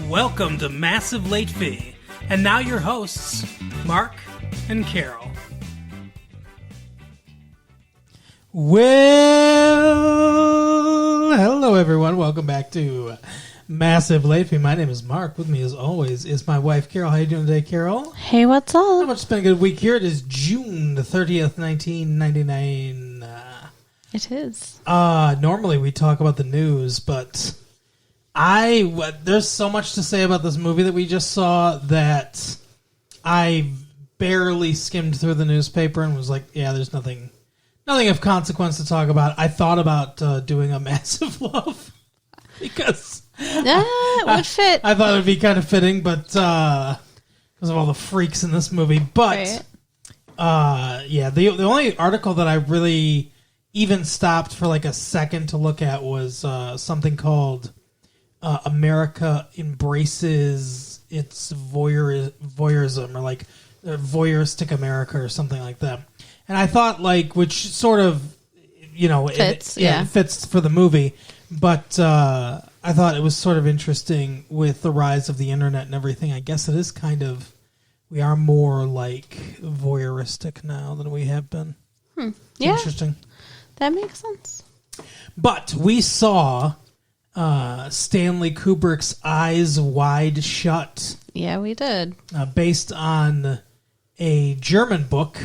Welcome to Massive Late Fee. And now your hosts, Mark and Carol. Well, hello everyone. Welcome back to Massive Late Fee. My name is Mark. With me as always is my wife, Carol. How you doing today, Carol? Hey, what's How up? much? It's been a good week here. It is June the 30th, 1999. It is. Normally we talk about the news, but there's so much to say about this movie that we just saw that I barely skimmed through the newspaper and was like, yeah, there's nothing of consequence to talk about. I thought about doing a Massive Love because It would fit. I thought it would be kind of fitting, but because of all the freaks in this movie. But yeah, the only article that I really even stopped for like a second to look at was something called America Embraces Its Voyeurism, or like Voyeuristic America or something like that. And I thought, like, which sort of, Fits, it fits for the movie. But I thought it was sort of interesting with the rise of the internet and everything. I guess it is kind of, we are more like voyeuristic now than we have been. Yeah, Interesting. that makes sense. But we saw Stanley Kubrick's Eyes Wide Shut, Yeah, we did. based on a German book.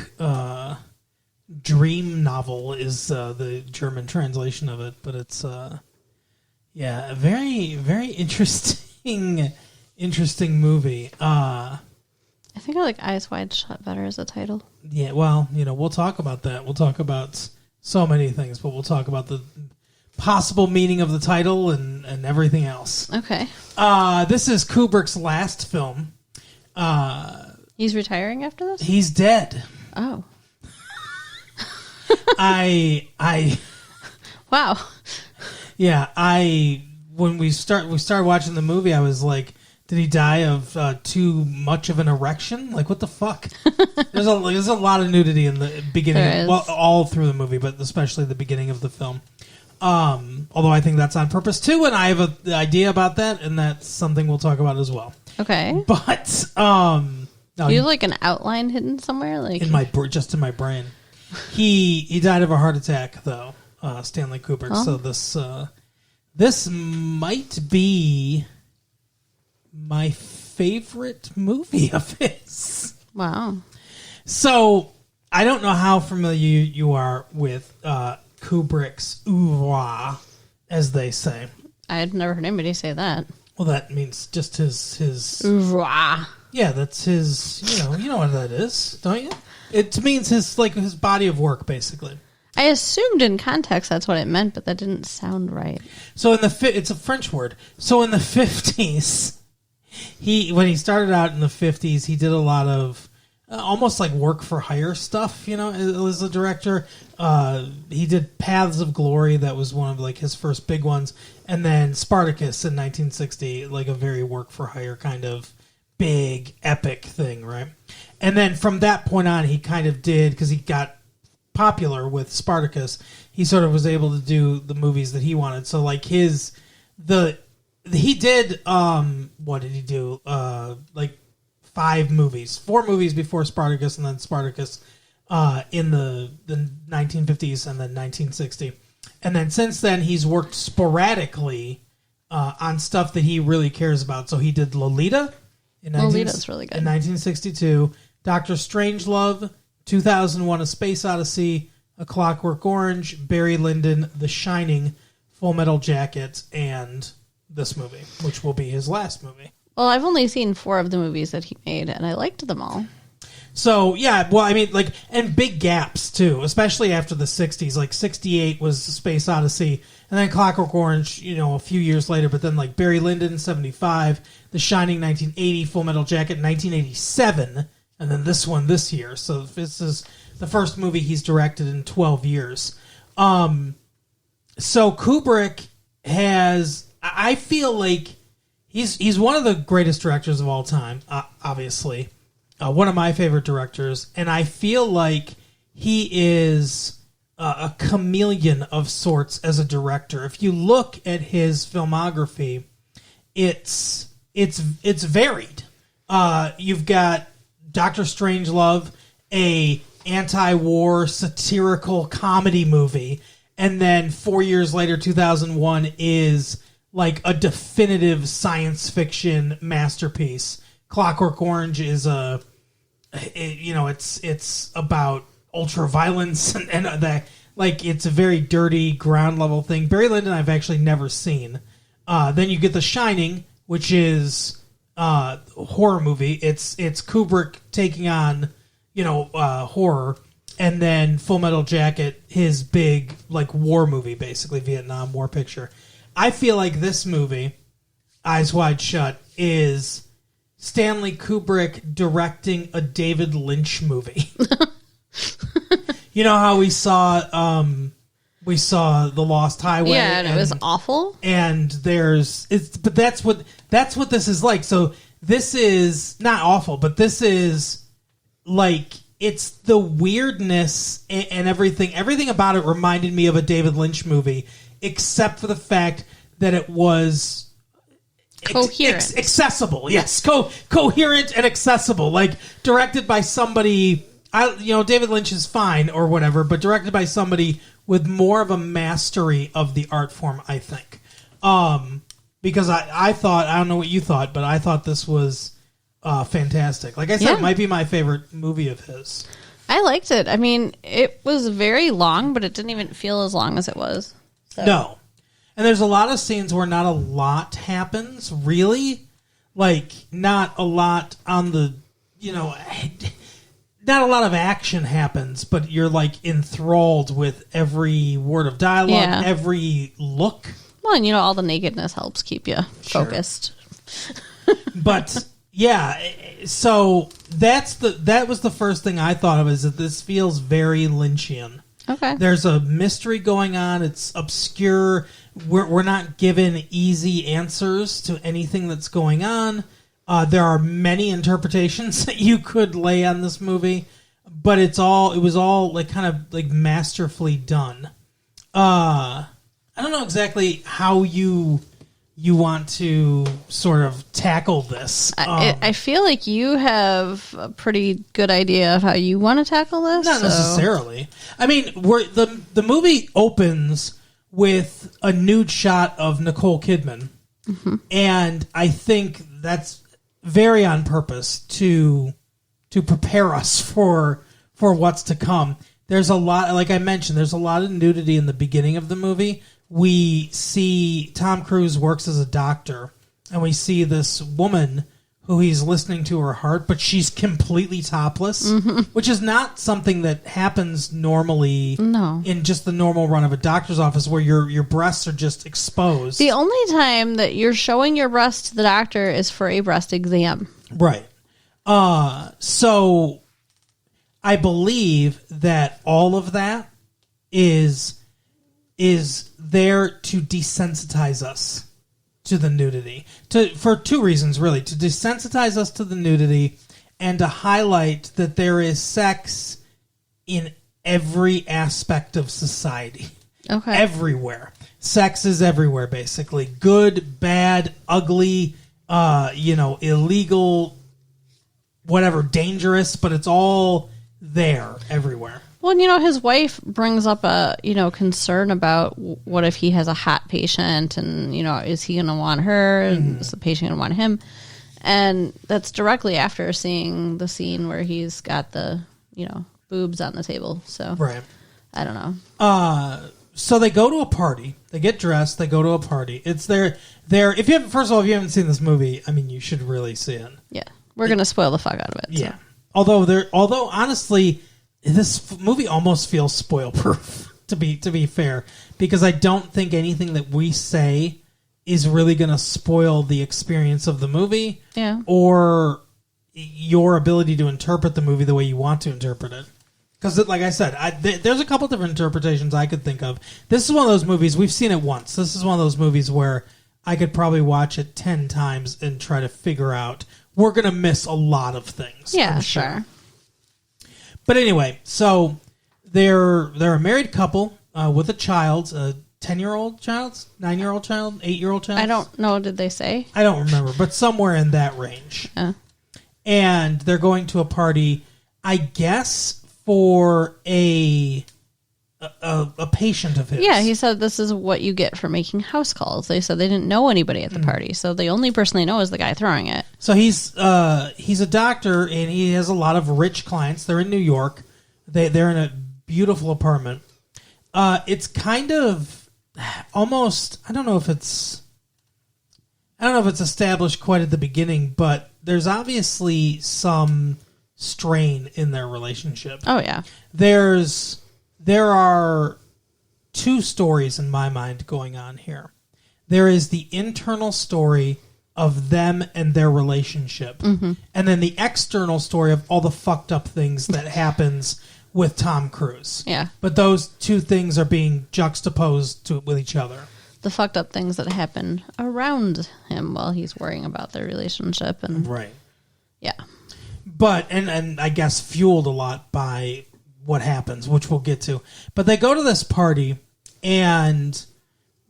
Dream novel is the German translation of it, but it's a very, very interesting movie. I think I like Eyes Wide Shut better as a title. Yeah, well, we'll talk about that. We'll talk about so many things, but we'll talk about the possible meaning of the title and everything else. Okay. This is Kubrick's last film. He's retiring after this? He's dead. Oh. Wow. When we started watching the movie, I was like, did he die of too much of an erection? Like, what the fuck? There's a lot of nudity in the beginning, well, all through the movie, but especially the beginning of the film. Although I think that's on purpose too, and I have an idea about that, and that's something we'll talk about as well. Okay. But Do you have like an outline hidden somewhere? Like in my brain. He died of a heart attack, though, Stanley Kubrick. Oh. So this might be my favorite movie of his. Wow. So I don't know how familiar you are with Kubrick's oeuvre, as they say. I had never heard anybody say that. Well, that means just his. Oeuvre. Yeah, that's his. You know what that is, don't you? It means his body of work, basically. I assumed in context that's what it meant, but that didn't sound right. So it's a French word. So in the 50s, when he started out in the 50s, he did a lot of almost like work for hire stuff, as a director. He did Paths of Glory, that was one of like his first big ones, and then Spartacus in 1960, like a very work for hire kind of big epic thing, right? And then from that point on, he kind of did, because he got popular with Spartacus, he sort of was able to do the movies that he wanted. So like he did what did he do? Like 4 movies before Spartacus, and then Spartacus in the 1950s and then 1960. And then since then he's worked sporadically on stuff that he really cares about. So he did Lolita Lolita's really good. in 1962, Dr. Strangelove, 2001: A Space Odyssey, A Clockwork Orange, Barry Lyndon, The Shining, Full Metal Jacket, and this movie, which will be his last movie. Well, I've only seen 4 of the movies that he made, and I liked them all. So, yeah, well, I mean, like, and big gaps, too, especially after the 60s. Like, 68 was Space Odyssey, and then Clockwork Orange, a few years later, but then, like, Barry Lyndon, 75, The Shining, 1980, Full Metal Jacket, 1987, and then this one this year. So this is the first movie he's directed in 12 years. So Kubrick I feel like he's one of the greatest directors of all time, obviously. One of my favorite directors, and I feel like he is a chameleon of sorts as a director. If you look at his filmography, it's it's varied. You've got Doctor Strangelove, a anti-war satirical comedy movie, and then 4 years later, 2001 is like a definitive science fiction masterpiece. Clockwork Orange is it's about ultra violence and that, like, it's a very dirty ground level thing. Barry Lyndon I've actually never seen. Then you get The Shining, which is a horror movie. It's Kubrick taking on horror, and then Full Metal Jacket, his big like war movie, basically Vietnam War picture. I feel like this movie, Eyes Wide Shut, is Stanley Kubrick directing a David Lynch movie. You know how we saw The Lost Highway? Yeah, and it was awful. And but that's what this is like. So this is not awful, but this is like, it's the weirdness and everything. Everything about it reminded me of a David Lynch movie, except for the fact that it was coherent, accessible. Yes, coherent and accessible. Like, directed by somebody. David Lynch is fine or whatever, but directed by somebody with more of a mastery of the art form, I think. Because I thought, I don't know what you thought, but I thought this was fantastic. Like I said, It might be my favorite movie of his. I liked it. I mean, it was very long, but it didn't even feel as long as it was. So. No. And there's a lot of scenes where not a lot happens, really. Like, not a lot on the, not a lot of action happens, but you're like enthralled with every word of dialogue, every look. Well, and all the nakedness helps keep you focused. But yeah, so that was the first thing I thought of, is that this feels very Lynchian. Okay. There's a mystery going on. It's obscure. We're not given easy answers to anything that's going on. There are many interpretations that you could lay on this movie, but it was all like kind of like masterfully done. I don't know exactly how you want to sort of tackle this. I feel like you have a pretty good idea of how you want to tackle this. Not necessarily. I mean, the movie opens with a nude shot of Nicole Kidman, and I think that's very on purpose to prepare us for what's to come. There's a lot, like I mentioned, there's a lot of nudity in the beginning of the movie. We see Tom Cruise works as a doctor, and we see this woman who he's listening to her heart, but she's completely topless, which is not something that happens normally in just the normal run of a doctor's office, where your breasts are just exposed. The only time that you're showing your breast to the doctor is for a breast exam. Right. So I believe that all of that is there to desensitize us to the nudity, for two reasons, really: to desensitize us to the nudity, and to highlight that there is sex in every aspect of society. Okay. Everywhere. Sex is everywhere, basically. Good, bad, ugly, illegal, whatever, dangerous, but it's all there everywhere. Well, his wife brings up a, concern about what if he has a hot patient, and, is he going to want her? And is the patient going to want him? And that's directly after seeing the scene where he's got the, boobs on the table. So, right. I don't know. So they go to a party. They get dressed. They go to a party. It's their. If you haven't seen this movie, I mean, you should really see it. Yeah, we're gonna spoil the fuck out of it. Yeah. So. Although honestly, this movie almost feels spoil-proof. To be fair, because I don't think anything that we say is really going to spoil the experience of the movie. Yeah. Or your ability to interpret the movie the way you want to interpret it. Because, like I said, there's a couple different interpretations I could think of. This is one of those movies, we've seen it once. This is one of those movies where I could probably watch it 10 times and try to figure out. We're going to miss a lot of things. Yeah, I'm sure. But anyway, so they're a married couple with a child. 10-year-old child, 9-year-old child, 8-year-old child. I don't know. Did they say? I don't remember, but somewhere in that range. And they're going to a party, I guess, for a patient of his. Yeah, he said this is what you get for making house calls. They said they didn't know anybody at the party, so the only person they know is the guy throwing it. So he's a doctor, and he has a lot of rich clients. They're in New York. They're in a beautiful apartment. It's kind of almost, I don't know if it's established quite at the beginning, but there's obviously some strain in their relationship. Oh yeah. There are two stories in my mind going on here. There is the internal story of them and their relationship, and then the external story of all the fucked up things that happens with Tom Cruise. Yeah. But those two things are being juxtaposed with each other. The fucked up things that happen around him while he's worrying about their relationship. And Right. yeah. But, and I guess fueled a lot by what happens, which we'll get to. But they go to this party, and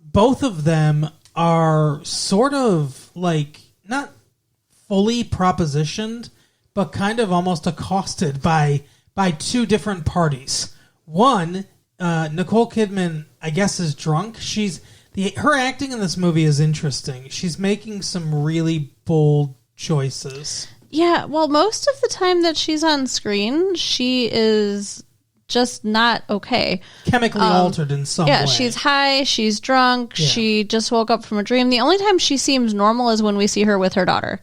both of them are sort of like, not fully propositioned, but kind of almost accosted by two different parties. One, Nicole Kidman, I guess, is drunk. Her acting in this movie is interesting. She's making some really bold choices. Yeah, well, most of the time that she's on screen, she is just not okay. Chemically altered in some way. Yeah, she's high, she's drunk, she just woke up from a dream. The only time she seems normal is when we see her with her daughter.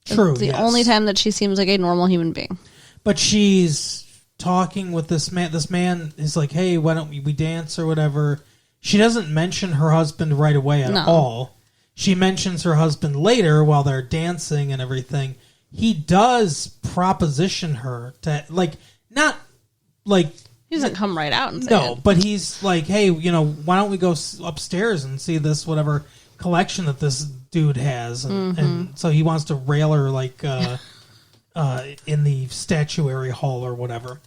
True, It's the only time that she seems like a normal human being. But she's talking with this man. This man is like, hey, why don't we dance or whatever. She doesn't mention her husband right away at all. She mentions her husband later while they're dancing and everything. He does proposition her to, like, not like... He doesn't come right out and say No, it. but he's like, hey, why don't we go upstairs and see this whatever collection that this dude has. And so he wants to rail her, like, in the statuary hall or whatever.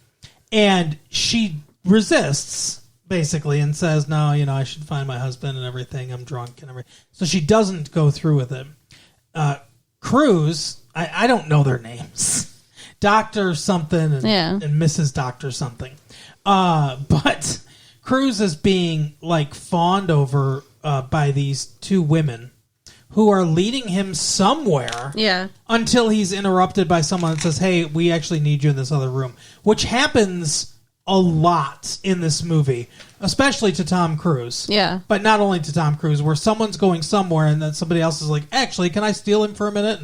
And she resists, basically, and says, no, I should find my husband and everything. I'm drunk and everything. So she doesn't go through with it. Cruz, I don't know their names. Dr. something and Mrs. Dr. something. But Cruz is being, like, fawned over by these two women who are leading him somewhere until he's interrupted by someone that says, hey, we actually need you in this other room, which happens a lot in this movie, especially to Tom Cruise. Yeah. But not only to Tom Cruise, where someone's going somewhere and then somebody else is like, actually, can I steal him for a minute?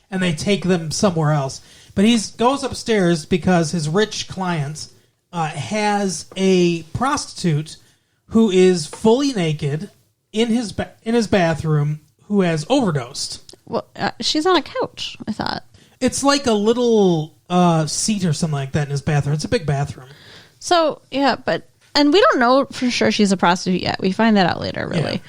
And they take them somewhere else. But he goes upstairs because his rich client has a prostitute who is fully naked in his bathroom who has overdosed. Well, she's on a couch, I thought. It's like a little seat or something like that in his bathroom. It's a big bathroom. So, yeah, and we don't know for sure she's a prostitute yet. We find that out later, really.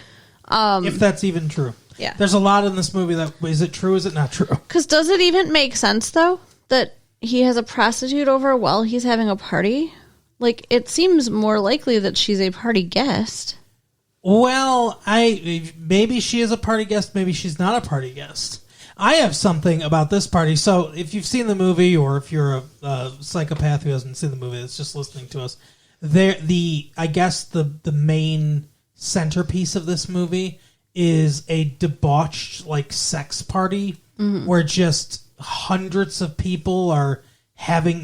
Yeah. If that's even true. Yeah. There's a lot in this movie that, is it true, is it not true? Because does it even make sense, though, that he has a prostitute over while he's having a party? Like, it seems more likely that she's a party guest. Well, maybe she is a party guest, maybe she's not a party guest. I have something about this party. So if you've seen the movie, or if you're a psychopath who hasn't seen the movie, that's just listening to us, I guess the main centerpiece of this movie is a debauched, like, sex party where just hundreds of people are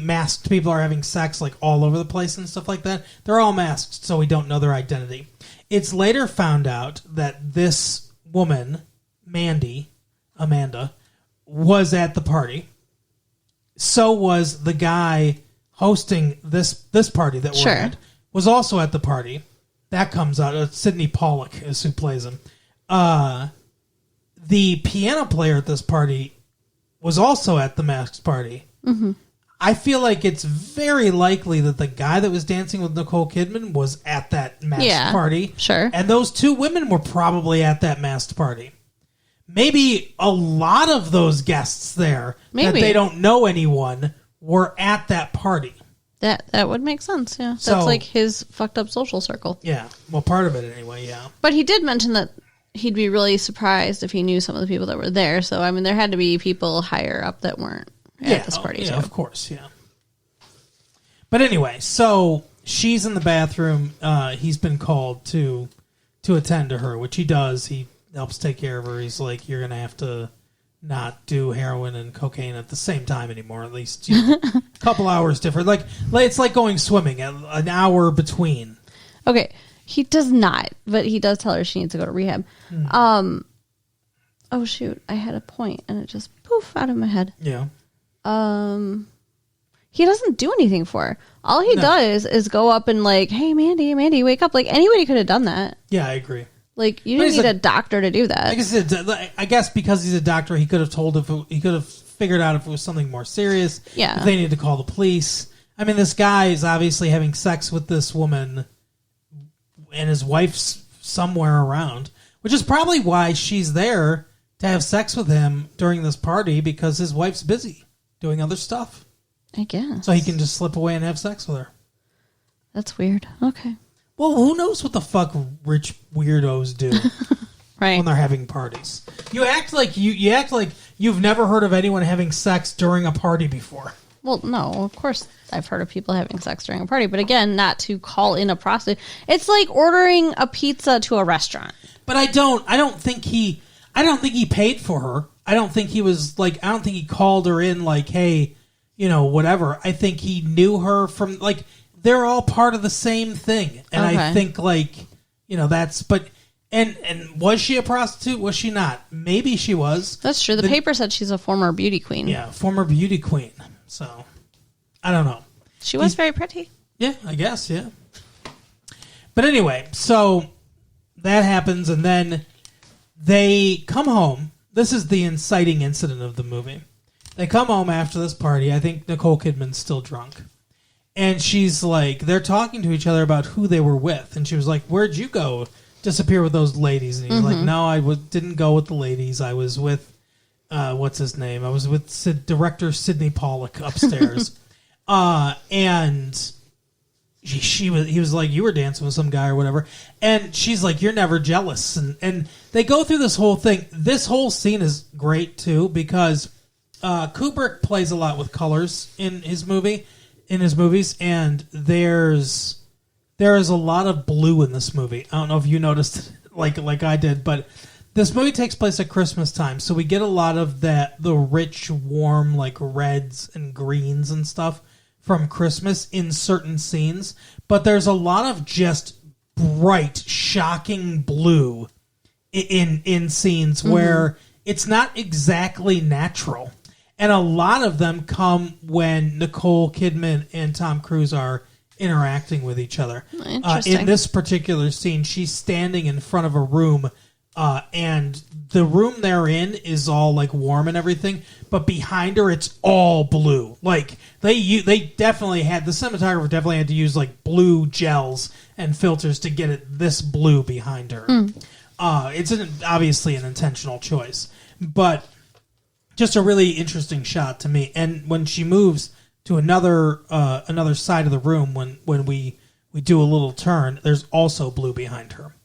masked people are having sex, like, all over the place and stuff like that. They're all masked, so we don't know their identity. It's later found out that this woman, Amanda, was at the party. So was the guy hosting this party that we're at, was also at the party. That comes out. Sidney Pollack is who plays him. The piano player at this party was also at the masked party. Mm-hmm. I feel like it's very likely that the guy that was dancing with Nicole Kidman was at that masked party. Sure. And those two women were probably at that masked party. Maybe a lot of those guests there that they don't know anyone were at that party. That would make sense, yeah. That's So- like his fucked up social circle. Yeah. Well, part of it anyway, yeah. But he did mention that he'd be really surprised if he knew some of the people that were there. So, I mean, there had to be people higher up that weren't at this party, yeah, too. of course, yeah. But anyway, so she's in the bathroom. He's been called to attend to her, which he does. He helps take care of her. He's like, you're going to have to not do heroin and cocaine at the same time anymore, at least a couple hours different. Like it's like going swimming, an hour between. Okay, he does not, but he does tell her she needs to go to rehab. Oh, shoot, I had a point, and it just poof out of my head. Yeah. He doesn't do anything for her. All he does is go up and like, hey, Mandy, wake up. Like, anybody could have done that. Yeah, I agree. Like, you But didn't he's need like- a doctor to do that. I guess because he's a doctor, he could have told he could have figured out if it was something more serious. Yeah. If they need to call the police. I mean, this guy is obviously having sex with this woman, and his wife's somewhere around, which is probably why she's there to have sex with him during this party, because his wife's busy doing other stuff, I guess. so he can just slip away and have sex with her. That's weird. Okay. Well, who knows what the fuck rich weirdos do Right. when they're having parties? You act like you act like you've never heard of anyone having sex during a party before. Well, no, of course I've heard of people having sex during a party, but again, not to call in a prostitute. It's like ordering a pizza to a restaurant. But I don't think he paid for her. I don't think he called her in like, hey, whatever. I think he knew her from, like, they're all part of the same thing. And I Okay. think, like, that's, but, and was she a prostitute? Was she not? Maybe she was. That's true. The paper said she's a former beauty queen. Yeah, former beauty queen. So, I don't know. She was very pretty. Yeah, I guess, yeah. But anyway, so that happens, and then they come home. This is the inciting incident of the movie. They come home after this party. I think Nicole Kidman's still drunk. And she's like, they're talking to each other about who they were with. And she was like, where'd you go? Disappear with those ladies. And he's like, no, I didn't go with the ladies. I was with, what's his name? I was with director Sidney Pollack upstairs. And he was like, you were dancing with some guy or whatever. And she's like, you're never jealous. And they go through this whole thing. This whole scene is great, too, because Kubrick plays a lot with colors in his movies, and there is a lot of blue in this movie. I don't know if you noticed like I did, but this movie takes place at Christmas time, so we get a lot of the rich, warm, like reds and greens and stuff from Christmas in certain scenes, but there's a lot of just bright, shocking blue in scenes where it's not exactly natural. And a lot of them come when Nicole Kidman and Tom Cruise are interacting with each other. Interesting. In this particular scene, she's standing in front of a room, and the room they're in is all like warm and everything, but behind her it's all blue. Like they definitely had, the cinematographer definitely had to use like blue gels and filters to get it this blue behind her. It's obviously an intentional choice, but just a really interesting shot to me. And when she moves to another side of the room, when we do a little turn, there's also blue behind her.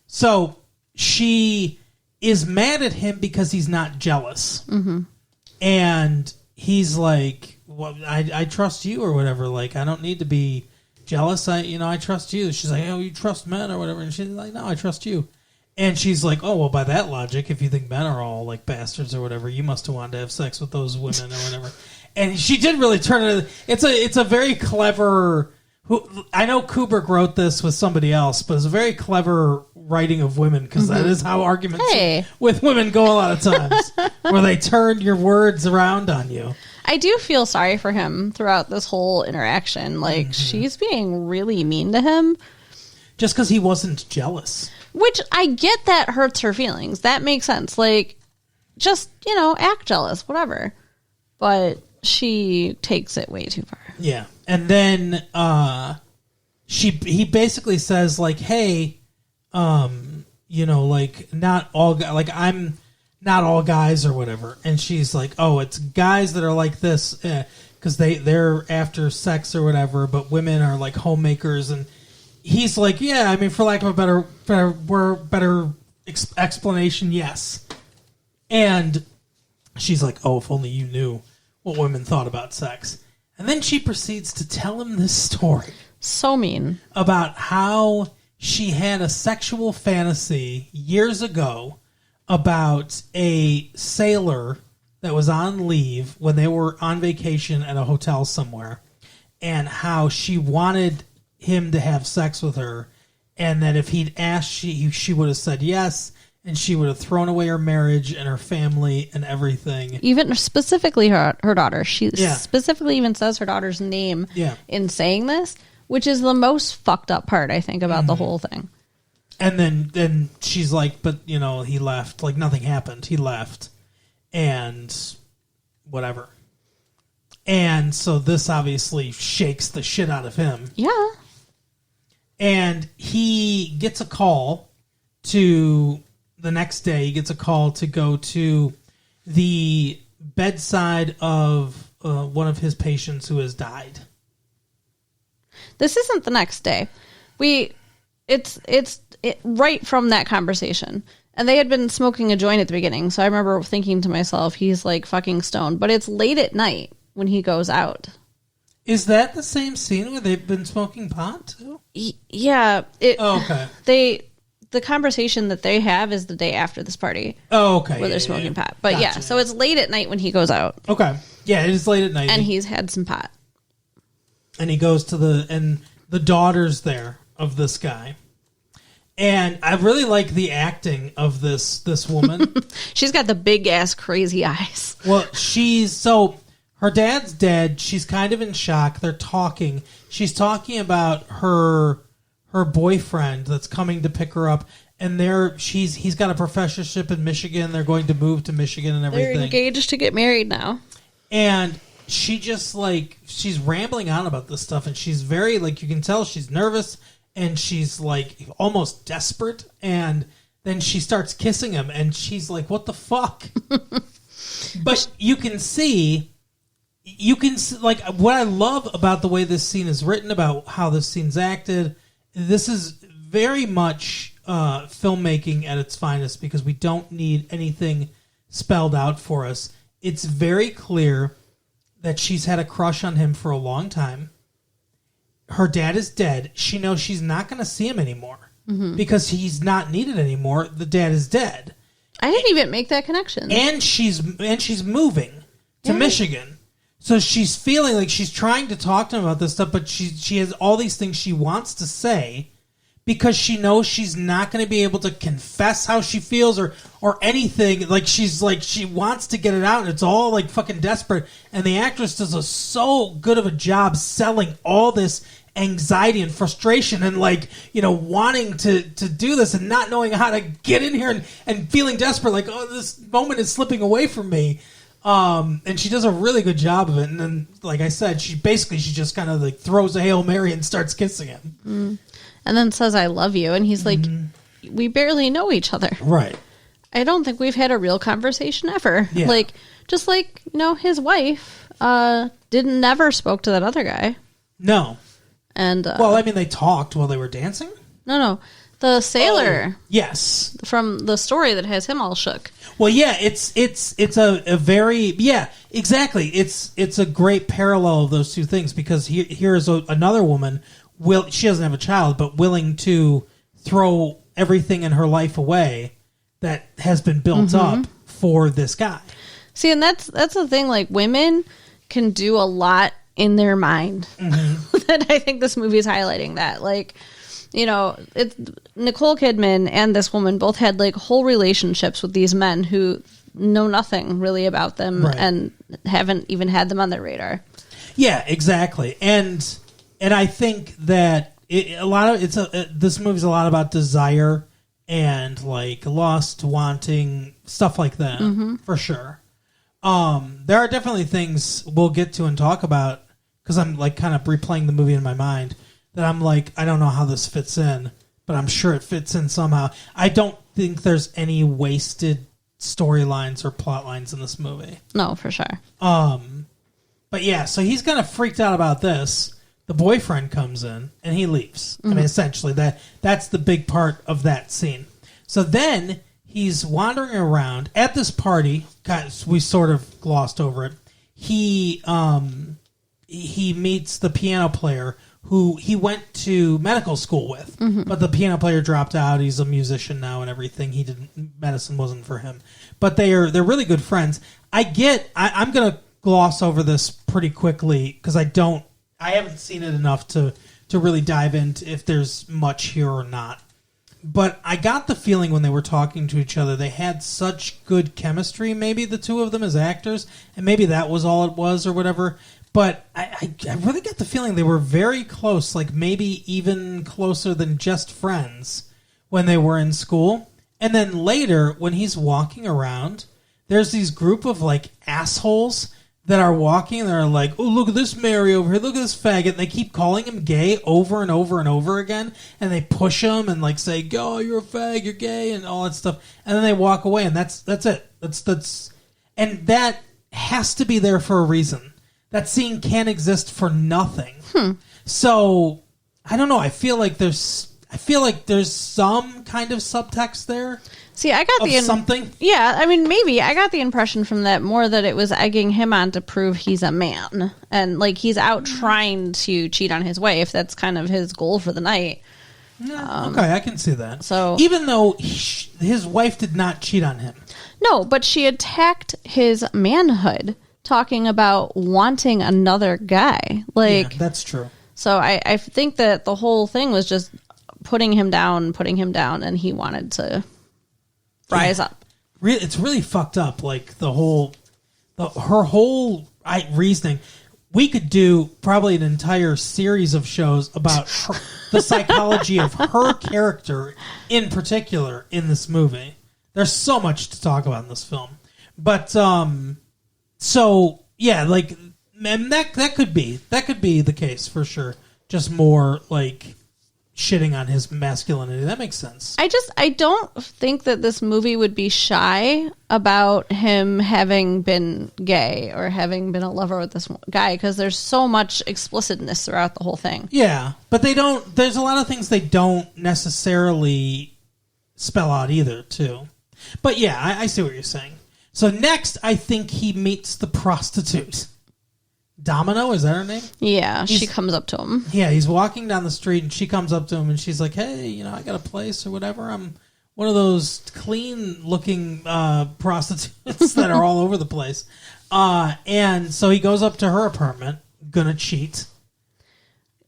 So she is mad at him because he's not jealous. And he's like, well, I trust you or whatever. Like, I don't need to be jealous. I trust you. She's like, oh, you trust men or whatever. And she's like, no, I trust you. And she's like, oh, well, by that logic, if you think men are all like bastards or whatever, you must have wanted to have sex with those women or whatever. And she did really turn it. It's a very clever. I know Kubrick wrote this with somebody else, but it's a very clever writing of women, because that is how arguments with women go a lot of times, where they turn your words around on you. I do feel sorry for him throughout this whole interaction. Like, she's being really mean to him. Just because he wasn't jealous. Which I get that hurts her feelings. That makes sense. Like, just, act jealous, whatever. But she takes it way too far. Yeah. And then he basically says, like, hey, like, not all like, I'm not all guys or whatever. And she's like, oh, it's guys that are like this. because they're after sex or whatever, but women are like homemakers, and he's like, yeah, I mean, for lack of a better explanation, yes. And she's like, oh, if only you knew what women thought about sex. And then she proceeds to tell him this story. So mean. About how she had a sexual fantasy years ago about a sailor that was on leave when they were on vacation at a hotel somewhere, and how she wanted him to have sex with her, and that if he'd asked, she would have said yes, and she would have thrown away her marriage and her family and everything. Even specifically her daughter. She Yeah. specifically even says her daughter's name Yeah. in saying this, which is the most fucked up part, I think, about the whole thing. And then she's like, but, you know, he left. Like, nothing happened. He left. And whatever. And so this obviously shakes the shit out of him. Yeah. And he gets a call to... The next day, he gets a call to go to the bedside of one of his patients who has died. This isn't the next day. It's right from that conversation. And they had been smoking a joint at the beginning, so I remember thinking to myself, he's like fucking stoned. But it's late at night when he goes out. Is that the same scene where they've been smoking pot too? Yeah. Oh, okay. The conversation that they have is the day after this party. Oh, okay. Where they're smoking pot. But Gotcha. yeah, so it's late at night when he goes out. Okay. Yeah, it is late at night. And he's had some pot. And he goes to the daughter's there of this guy. And I really like the acting of this woman. She's got the big ass crazy eyes. Well, her dad's dead. She's kind of in shock. They're talking. She's talking about her boyfriend that's coming to pick her up, and he's got a professorship in Michigan. They're going to move to Michigan and everything. They're engaged to get married now. And she just she's rambling on about this stuff, and she's very you can tell she's nervous, and she's almost desperate, and then she starts kissing him, and she's like, what the fuck? But you can see what I love about the way this scene is written, about how this scene's acted. This is very much filmmaking at its finest, because we don't need anything spelled out for us. It's very clear that she's had a crush on him for a long time. Her dad is dead. She knows she's not going to see him anymore because he's not needed anymore. The dad is dead. I didn't even make that connection. And she's moving to Michigan. So she's feeling like she's trying to talk to him about this stuff, but she has all these things she wants to say because she knows she's not going to be able to confess how she feels or anything. She wants to get it out, and it's all fucking desperate. And the actress does so good of a job selling all this anxiety and frustration and wanting to do this and not knowing how to get in here and feeling desperate, this moment is slipping away from me. And she does a really good job of it. And then, like I said, she just kind of throws a Hail Mary and starts kissing him. And then says, I love you. And he's like, we barely know each other. Right. I don't think we've had a real conversation ever. Yeah. His wife never spoke to that other guy. No. And they talked while they were dancing? No. The sailor. Oh, yes. From the story that has him all shook. Well, yeah, it's a very, yeah, exactly. It's a great parallel of those two things, because here is another woman, she doesn't have a child, but willing to throw everything in her life away that has been built up for this guy. See, and that's the thing, women can do a lot in their mind. That I think this movie is highlighting that. It's Nicole Kidman and this woman both had whole relationships with these men who know nothing really about them and haven't even had them on their radar. Yeah, exactly. And I think that this movie's a lot about desire and lust, wanting, stuff like that, for sure. There are definitely things we'll get to and talk about, because I'm kind of replaying the movie in my mind, that I'm I don't know how this fits in, but I'm sure it fits in somehow. I don't think there's any wasted storylines or plot lines in this movie. No, for sure. But yeah, so he's kind of freaked out about this. The boyfriend comes in and he leaves. I mean, essentially, that's the big part of that scene. So then he's wandering around at this party. Guys, we sort of glossed over it. He meets the piano player who he went to medical school with, but the piano player dropped out. He's a musician now and everything. Medicine wasn't for him, but they're really good friends. I'm gonna gloss over this pretty quickly because I haven't seen it enough to really dive into if there's much here or not. But I got the feeling when they were talking to each other, they had such good chemistry, maybe the two of them as actors, and maybe that was all it was or whatever. But I really got the feeling they were very close, like maybe even closer than just friends when they were in school. And then later, when he's walking around, there's these group of like assholes that are walking and they're like, oh, look at this Mary over here, look at this faggot. And they keep calling him gay over and over and over again. And they push him and like say, oh, you're a fag, you're gay, and all that stuff. And then they walk away and that's it. And that has to be there for a reason. That scene can't exist for nothing. So I don't know. I feel like there's some kind of subtext there. See, I got something. Yeah, I mean, maybe I got the impression from that more that it was egging him on to prove he's a man, and like he's out trying to cheat on his wife. That's kind of his goal for the night. Yeah, okay, I can see that. So even though his wife did not cheat on him, no, but she attacked his manhood, talking about wanting another guy. Like, yeah, that's true. So I think that the whole thing was just putting him down, and he wanted to rise up. It's really fucked up. Like her whole reasoning. We could do probably an entire series of shows about the psychology of her character in particular in this movie. There's so much to talk about in this film. But so yeah, like, and that could be the case for sure. Just more like shitting on his masculinity. That makes sense. I don't think that this movie would be shy about him having been gay or having been a lover with this guy, because there's so much explicitness throughout the whole thing. Yeah, but they don't. There's a lot of things they don't necessarily spell out either, too. But yeah, I see what you're saying. So next, I think he meets the prostitute. Domino, is that her name? Yeah, she comes up to him. Yeah, he's walking down the street, and she comes up to him, and she's like, hey, I got a place or whatever. I'm one of those clean-looking prostitutes that are all over the place. And so he goes up to her apartment, gonna cheat.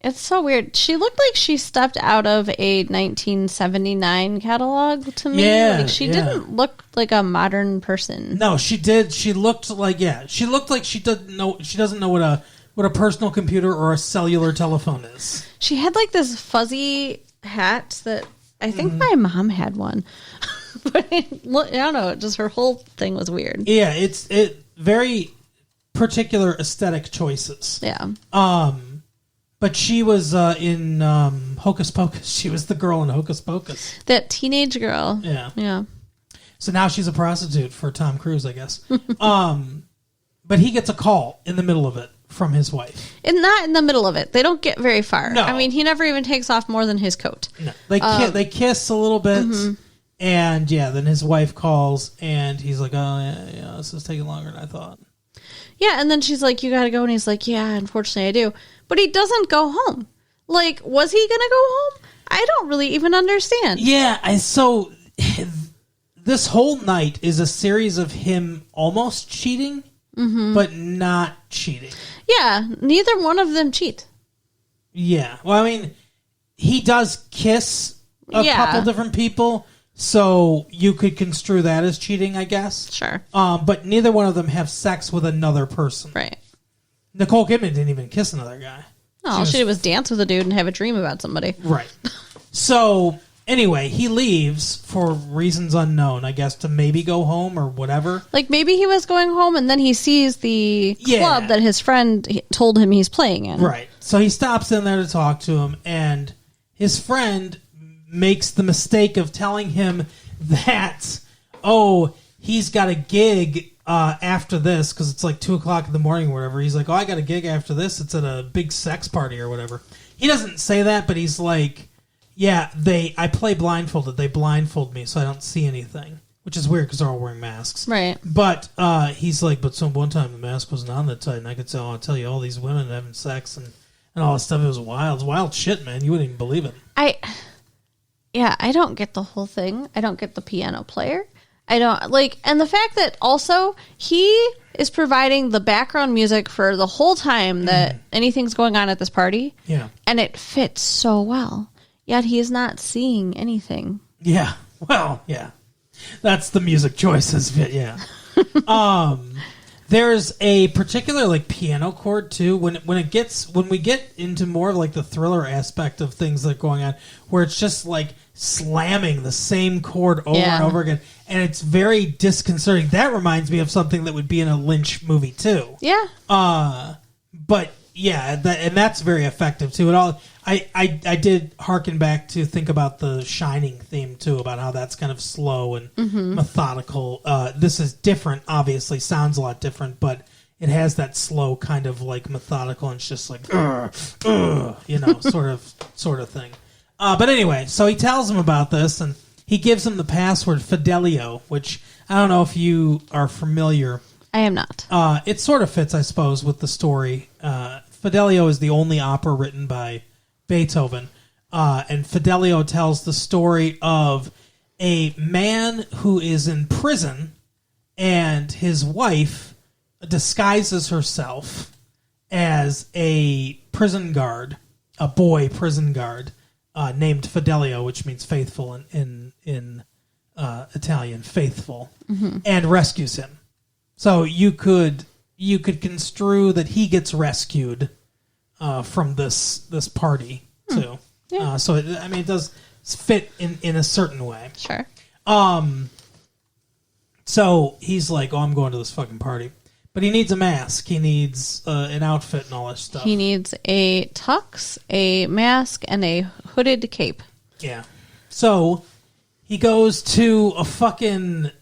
It's so weird. She looked like she stepped out of a 1979 catalog to me. Yeah, like she didn't look like a modern person. No, she did. She looked like she doesn't know what a personal computer or a cellular telephone is. She had like this fuzzy hat that I think my mom had one. But I don't know, just her whole thing was weird. Yeah, it's very particular aesthetic choices. Yeah. But she was in Hocus Pocus. She was the girl in Hocus Pocus. That teenage girl. Yeah. Yeah. So now she's a prostitute for Tom Cruise, I guess. But he gets a call in the middle of it from his wife. And not in the middle of it. They don't get very far. No. I mean, he never even takes off more than his coat. No. They kiss a little bit. And yeah, then his wife calls and he's like, oh, yeah, this is taking longer than I thought. Yeah, and then she's like, you gotta go. And he's like, yeah, unfortunately I do. But he doesn't go home. Like, was he gonna go home? I don't really even understand. Yeah, so this whole night is a series of him almost cheating, but not cheating. Yeah, neither one of them cheat. Yeah. Well, I mean, he does kiss a couple different people, so you could construe that as cheating, I guess. Sure. But neither one of them have sex with another person. Right. Nicole Kidman didn't even kiss another guy. No, all she did was dance with a dude and have a dream about somebody. Right. So, anyway, he leaves for reasons unknown, I guess, to maybe go home or whatever. Like, maybe he was going home and then he sees the club that his friend told him he's playing in. Right. So he stops in there to talk to him, and his friend makes the mistake of telling him that, he's got a gig after this, because it's like 2 o'clock in the morning or whatever, he's like, oh, I got a gig after this. It's at a big sex party or whatever. He doesn't say that, but he's like, yeah, I play blindfolded. They blindfold me so I don't see anything, which is weird because they're all wearing masks. Right. But he's like, but some one time the mask wasn't on that tight, and I could tell you all these women having sex and all this stuff. It was wild. It's wild shit, man. You wouldn't even believe it. I don't get the whole thing. I don't get the piano player. I don't like, and the fact that also he is providing the background music for the whole time that anything's going on at this party. Yeah. And it fits so well. Yet he is not seeing anything. Yeah. Well, yeah. That's the music choices. Yeah. There's a particular like piano chord too when we get into more of like the thriller aspect of things that are going on, where it's just like slamming the same chord over and over again, and it's very disconcerting. That reminds me of something that would be in a Lynch movie too. Yeah. But yeah, that's very effective too. It all I did harken back to think about the Shining theme too, about how that's kind of slow and methodical. This is different, obviously, sounds a lot different, but it has that slow kind of like methodical, and it's just like sort of thing. But anyway, so he tells him about this, and he gives him the password Fidelio, which I don't know if you are familiar. I am not. It sort of fits, I suppose, with the story. Fidelio is the only opera written by Beethoven, and Fidelio tells the story of a man who is in prison, and his wife disguises herself as a prison guard, a boy prison guard, named Fidelio, which means faithful in Italian, faithful, and rescues him. So you could construe that he gets rescued from this party too. Yeah. So it does fit in a certain way. Sure. So he's like, oh, I'm going to this fucking party. But he needs a mask. He needs an outfit and all that stuff. He needs a tux, a mask, and a hooded cape. Yeah. So he goes to a fucking...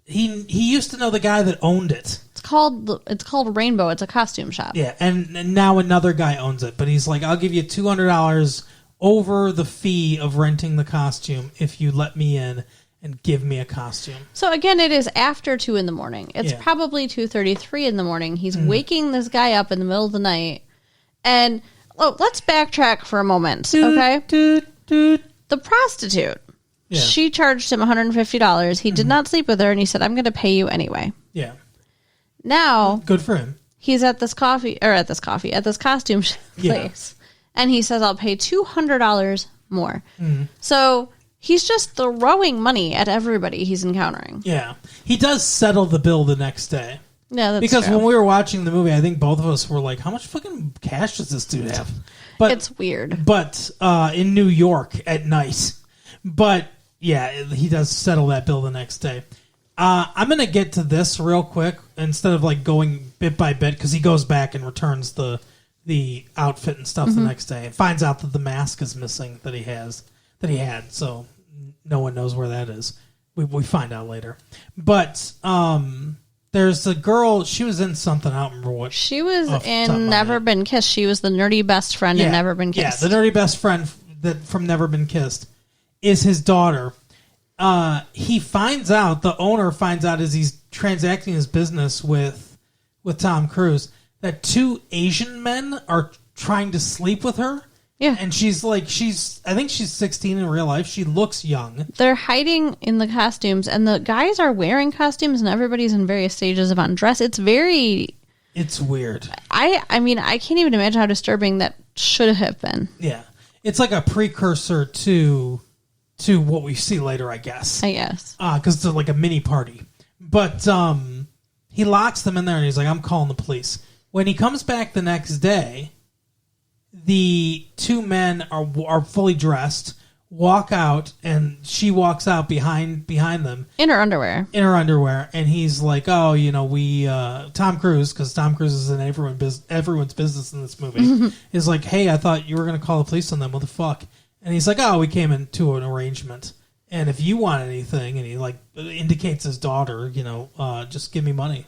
He used to know the guy that owned it. It's called Rainbow. It's a costume shop. Yeah, and now another guy owns it. But he's like, I'll give you $200 over the fee of renting the costume if you let me in and give me a costume. So again, it is after 2 a.m. It's probably 2:33 in the morning. He's waking this guy up in the middle of the night. And let's backtrack for a moment, okay? The prostitute. Yeah. She charged him $150. He did not sleep with her, and he said, I'm going to pay you anyway. Yeah. Now, good for him. He's at this costume place. Yeah. And he says, I'll pay $200 more. So he's just throwing money at everybody he's encountering. Yeah. He does settle the bill the next day. Yeah, that's because true. When we were watching the movie, I think both of us were like, how much fucking cash does this dude have? But it's weird. But in New York at night. But yeah, he does settle that bill the next day. I'm going to get to this real quick instead of like going bit by bit, because he goes back and returns the outfit and stuff the next day and finds out that the mask is missing that he had. So no one knows where that is. We find out later. But there's a girl. She was in something. I don't remember what. She was in Never Been Kissed. She was the nerdy best friend in Never Been Kissed. Yeah, the nerdy best friend from Never Been Kissed is his daughter. The owner finds out as he's transacting his business with Tom Cruise that 2 Asian men are trying to sleep with her. Yeah. And I think she's 16 in real life. She looks young. They're hiding in the costumes, and the guys are wearing costumes, and everybody's in various stages of undress. It's weird. I mean, I can't even imagine how disturbing that should have been. Yeah. It's like a precursor to what we see later, I guess. Because it's like a mini party. But he locks them in there, and he's like, I'm calling the police. When he comes back the next day, the 2 men are fully dressed, walk out, and she walks out behind them. In her underwear. And he's like, oh, we, Tom Cruise, because Tom Cruise is in everyone's business in this movie, is like, hey, I thought you were going to call the police on them. What the fuck? And he's like, oh, we came into an arrangement. And if you want anything, and he like indicates his daughter, just give me money.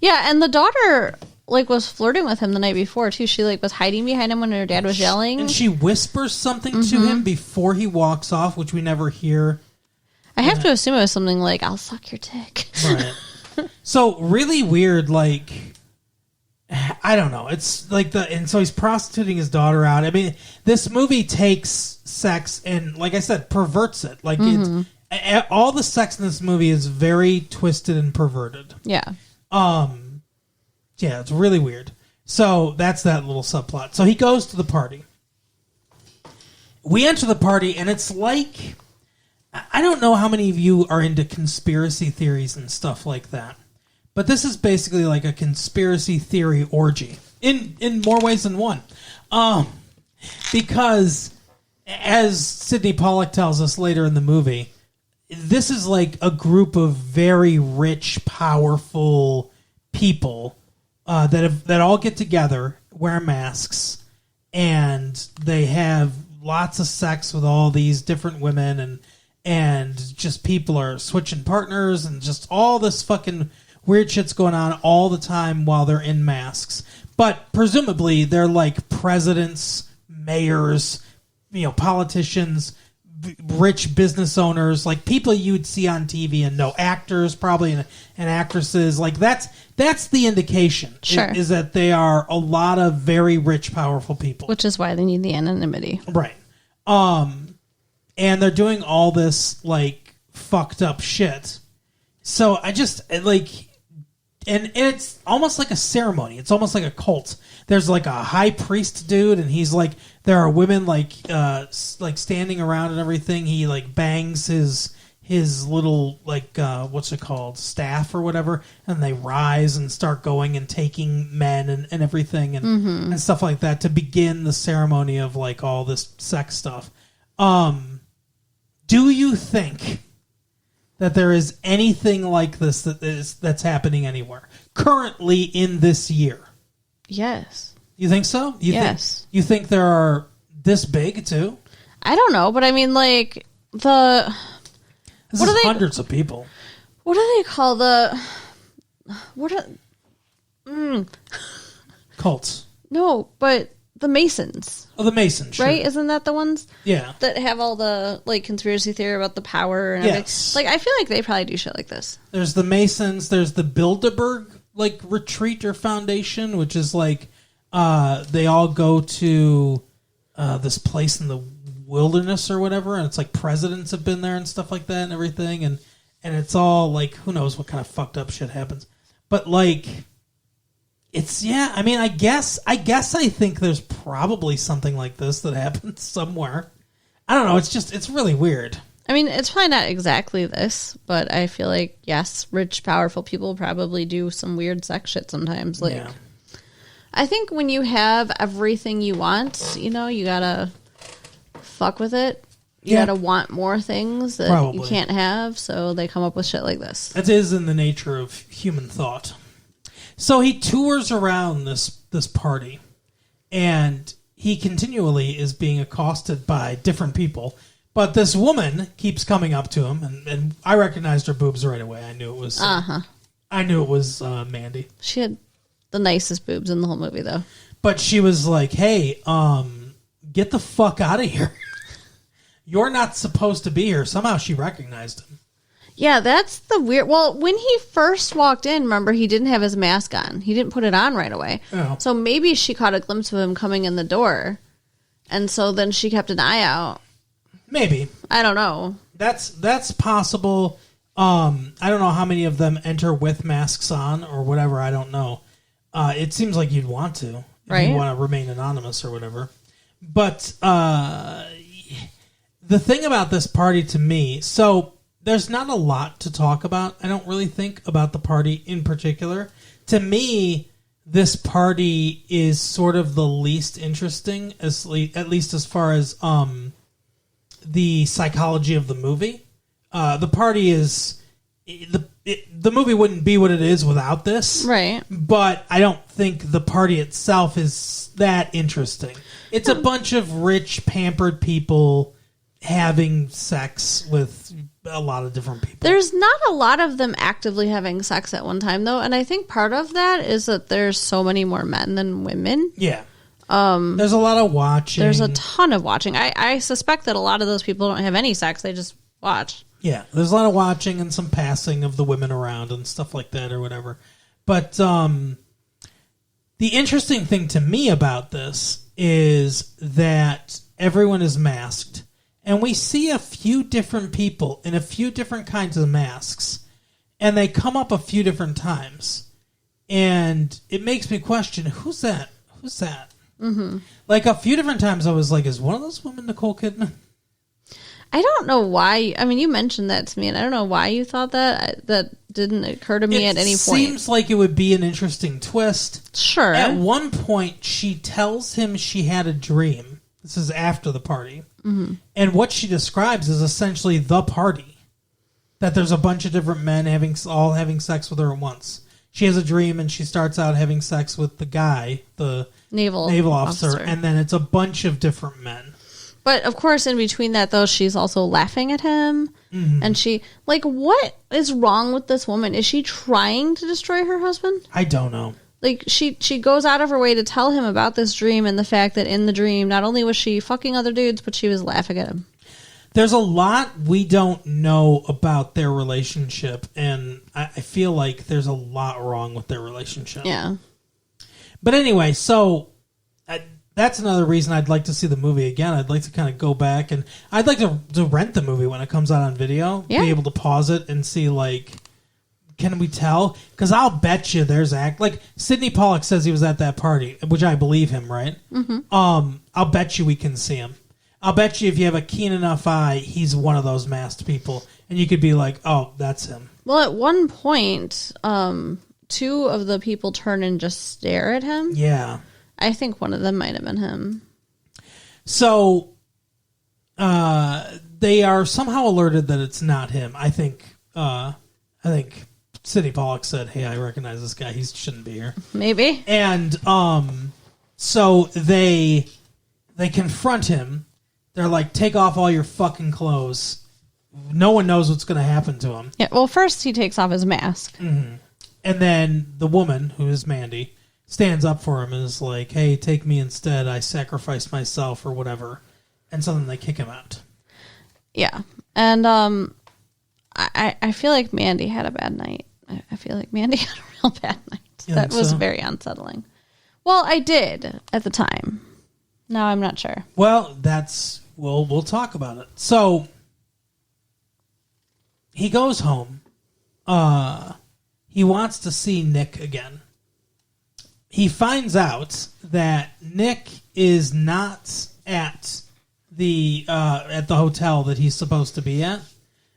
Yeah, and the daughter like was flirting with him the night before too. She like was hiding behind him when her dad was yelling, and she whispers something to him before he walks off, which we never hear. I have to assume it was something like, "I'll suck your dick." Right. So really weird. Like, I don't know. It's like and so he's prostituting his daughter out. I mean, this movie takes sex and, like I said, perverts it. Like all the sex in this movie is very twisted and perverted. Yeah. Yeah, it's really weird. So that's that little subplot. So he goes to the party. We enter the party, and it's like, I don't know how many of you are into conspiracy theories and stuff like that, but this is basically like a conspiracy theory orgy in more ways than one. Because as Sidney Pollack tells us later in the movie, this is like a group of very rich, powerful people that all get together, wear masks, and they have lots of sex with all these different women, and just people are switching partners, and just all this fucking weird shit's going on all the time while they're in masks. But presumably they're like presidents, mayors, politicians, rich business owners, like people you'd see on TV and know, actors probably and actresses. Like that's the indication. Sure. Is that they are a lot of very rich, powerful people. Which is why they need the anonymity. Right. And they're doing all this like fucked up shit. So I just like, and it's almost like a ceremony. It's almost like a cult. There's like a high priest dude, and he's like, there are women like standing around and everything. He like bangs his little like what's it called, staff or whatever, and they rise and start going and taking men and everything and stuff like that to begin the ceremony of like all this sex stuff. Do you think that there is anything like this that's happening anywhere currently in this year? Yes. You think so? Yes. You think there are this big too? I don't know, but I mean, like This is hundreds of people. What do they call cults? No, but the Masons. Oh, the Masons, sure. Right? Isn't that the ones? Yeah. That have all the like conspiracy theory about the power and yes. everything. Like, I feel like they probably do shit like this. There's the Masons. There's the Bilderberg like retreat or foundation, which is like they all go to this place in the wilderness or whatever, and it's like presidents have been there and stuff like that and everything, and it's all like, who knows what kind of fucked up shit happens, but like it's, yeah, I mean, I guess I think there's probably something like this that happens somewhere. I don't know, it's really weird. I mean, it's probably not exactly this, but I feel like, yes, rich, powerful people probably do some weird sex shit sometimes. Like, yeah. I think when you have everything you want, you gotta fuck with it. You gotta want more things that you can't have, so they come up with shit like this. That is in the nature of human thought. So he tours around this party, and he continually is being accosted by different people. But this woman keeps coming up to him, and I recognized her boobs right away. I knew it was. I knew it was Mandy. She had the nicest boobs in the whole movie, though. But she was like, "Hey, get the fuck out of here! You're not supposed to be here." Somehow she recognized him. Yeah, that's the weird. Well, when he first walked in, remember, he didn't have his mask on. He didn't put it on right away. Oh. So maybe she caught a glimpse of him coming in the door, and so then she kept an eye out. Maybe. I don't know. That's possible. I don't know how many of them enter with masks on or whatever. I don't know. It seems like you'd want to. If you want to remain anonymous or whatever. But the thing about this party to me, so there's not a lot to talk about, I don't really think, about the party in particular. To me, this party is sort of the least interesting, at least as far as the psychology of the movie. The party is the movie wouldn't be what it is without this, right? But I don't think the party itself is that interesting. It's a bunch of rich, pampered people, having sex with a lot of different people. There's not a lot of them actively having sex at one time, though, and I think part of that is that there's so many more men than women. Yeah. There's a lot of watching. There's a ton of watching. I suspect that a lot of those people don't have any sex. They just watch. Yeah, there's a lot of watching and some passing of the women around and stuff like that or whatever. But the interesting thing to me about this is that everyone is masked. And we see a few different people in a few different kinds of masks. And they come up a few different times. And it makes me question, who's that? Who's that? Mm-hmm. Like a few different times I was like, is one of those women Nicole Kidman? I don't know why. I mean, you mentioned that to me, and I don't know why you thought that. That didn't occur to me at any point. It seems like it would be an interesting twist. Sure. At one point, she tells him she had a dream. This is after the party. Mm-hmm. And what she describes is essentially the party. That there's a bunch of different men all having sex with her at once. She has a dream, and she starts out having sex with the guy, the naval officer, and then it's a bunch of different men. But, of course, in between that, though, she's also laughing at him. Mm-hmm. And she... Like, what is wrong with this woman? Is she trying to destroy her husband? I don't know. Like, she goes out of her way to tell him about this dream and the fact that in the dream, not only was she fucking other dudes, but she was laughing at him. There's a lot we don't know about their relationship, and I feel like there's a lot wrong with their relationship. Yeah. But anyway, so... that's another reason I'd like to see the movie again. I'd like to kind of go back, and I'd like to rent the movie when it comes out on video. Yeah. Be able to pause it and see, like, can we tell? Because I'll bet you there's like Sidney Pollack says he was at that party, which I believe him, right? Mm-hmm. I'll bet you we can see him. I'll bet you if you have a keen enough eye, he's one of those masked people, and you could be like, oh, that's him. Well, at one point, two of the people turn and just stare at him. Yeah. I think one of them might have been him. So, they are somehow alerted that it's not him. I think Sidney Pollack said, "Hey, I recognize this guy. He shouldn't be here." Maybe. And so they confront him. They're like, "Take off all your fucking clothes." No one knows what's going to happen to him. Yeah. Well, first he takes off his mask, and then the woman, who is Mandy, stands up for him and is like, "Hey, take me instead. I sacrificed myself," or whatever. And so then they kick him out. Yeah. And I feel like Mandy had a bad night. I feel like Mandy had a real bad night. That was very unsettling. Well, I did at the time. Now I'm not sure. Well, we'll talk about it. So he goes home. He wants to see Nick again. He finds out that Nick is not at the hotel that he's supposed to be at.